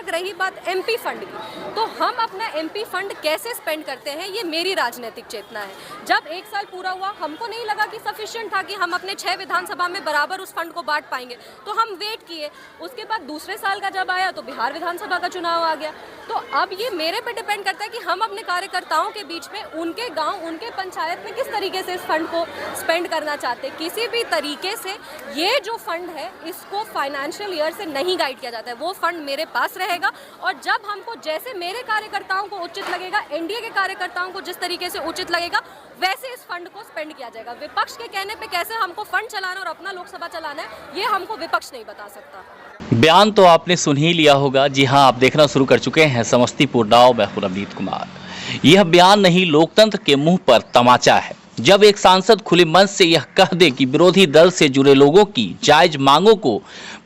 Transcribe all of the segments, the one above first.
रही बात MP fund की, तो हम अपना एमपी फंड कैसे स्पेंड करते हैं ये मेरी राजनीतिक चेतना है। जब 1 साल पूरा हुआ हमको नहीं लगा कि सफिशिएंट था कि हम अपने 6 विधानसभा में बराबर उस फंड को बांट पाएंगे, तो हम वेट किए। उसके बाद दूसरे साल का जब आया तो बिहार विधानसभा का चुनाव आ गया। तो अब ये मेरे पे डिपेंड करता है कि हम अपने कार्यकर्ताओं के बीच में उनके गाँव, उनके पंचायत में किस तरीके से इस फंड को स्पेंड करना चाहते हैं। किसी भी तरीके से ये जो फंड है इसको फाइनेंशियल ईयर से नहीं गाइड किया जाता है, वो फंड मेरे पास रहेगा। और जब हमको जैसे मेरे कार्यकर्ताओं को उचित लगेगा, एनडीए के कार्यकर्ताओं को जिस तरीके से उचित लगेगा, वैसे इस फंड को स्पेंड किया जाएगा। विपक्ष के कहने पे कैसे हमको फंड चलाना और अपना लोकसभा चलाना है ये हमको विपक्ष नहीं बता सकता। बयान तो आपने सुन ही लिया होगा। जी हाँ, आप देखना शुरू कर चुके हैं समस्तीपुर नाउ, मैं हूं रवनीत कुमार। यह बयान नहीं, लोकतंत्र के मुंह पर तमाचा है। जब एक सांसद खुले मन से यह कह दे कि विरोधी दल से जुड़े लोगों की जायज मांगों को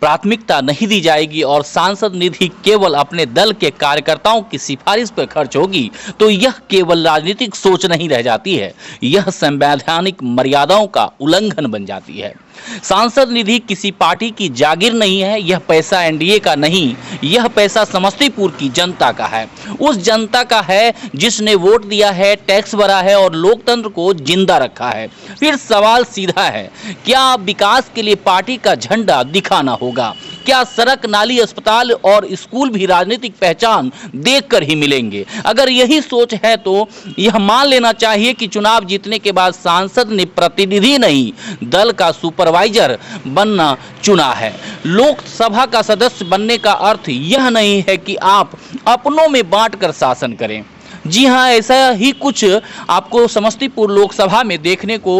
प्राथमिकता नहीं दी जाएगी और सांसद निधि केवल अपने दल के कार्यकर्ताओं की सिफारिश पर खर्च होगी, तो यह केवल राजनीतिक सोच नहीं रह जाती है, यह संवैधानिक मर्यादाओं का उल्लंघन बन जाती है। सांसद निधि किसी पार्टी की जागीर नहीं है, यह पैसा एनडीए का नहीं, यह पैसा समस्तीपुर की जनता का है। उस जनता का है जिसने वोट दिया है, टैक्स भरा है और लोकतंत्र को जिंदा रखा है। फिर सवाल सीधा है, क्या विकास के लिए पार्टी का झंडा दिखाना होगा? क्या सड़क, नाली, अस्पताल और स्कूल भी राजनीतिक पहचान देखकर ही मिलेंगे? अगर यही सोच है तो यह मान लेना चाहिए कि चुनाव जीतने के बाद सांसद ने प्रतिनिधि नहीं, दल का सुपरवाइजर बनना चुना है। लोकसभा का सदस्य बनने का अर्थ यह नहीं है कि आप अपनों में बांटकर शासन करें। जी हाँ, ऐसा ही कुछ आपको समस्तीपुर लोकसभा में देखने को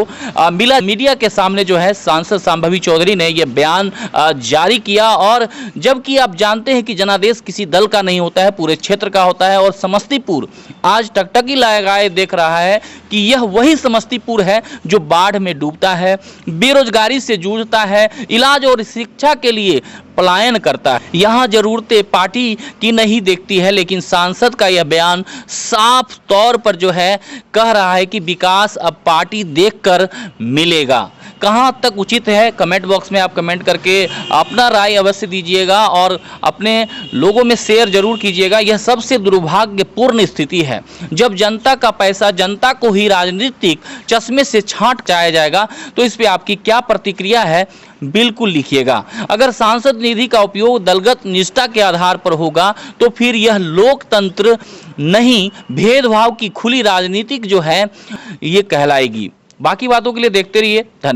मिला। मीडिया के सामने जो है सांसद शांभवी चौधरी ने यह बयान जारी किया, और जबकि आप जानते हैं कि जनादेश किसी दल का नहीं होता है, पूरे क्षेत्र का होता है। और समस्तीपुर आज टकटकी लगाए देख रहा है कि यह वही समस्तीपुर है जो बाढ़ में डूबता है, बेरोजगारी से जूझता है, इलाज और शिक्षा के लिए पलायन करता है। यहाँ जरूरतें पार्टी की नहीं देखती है, लेकिन सांसद का यह बयान साफ तौर पर जो है कह रहा है कि विकास अब पार्टी देखकर मिलेगा। कहां तक उचित है, कमेंट बॉक्स में आप कमेंट करके अपना राय अवश्य दीजिएगा और अपने लोगों में शेयर जरूर कीजिएगा। यह सबसे दुर्भाग्यपूर्ण स्थिति है जब जनता का पैसा जनता को ही राजनीतिक चश्मे से छांट जाया जाएगा। तो इस पे आपकी क्या प्रतिक्रिया है, बिल्कुल लिखिएगा। अगर सांसद निधि का उपयोग दलगत निष्ठा के आधार पर होगा तो फिर यह लोकतंत्र नहीं, भेदभाव की खुली राजनीतिक जो है ये कहलाएगी। बाकी बातों के लिए देखते रहिए। धन्यवाद।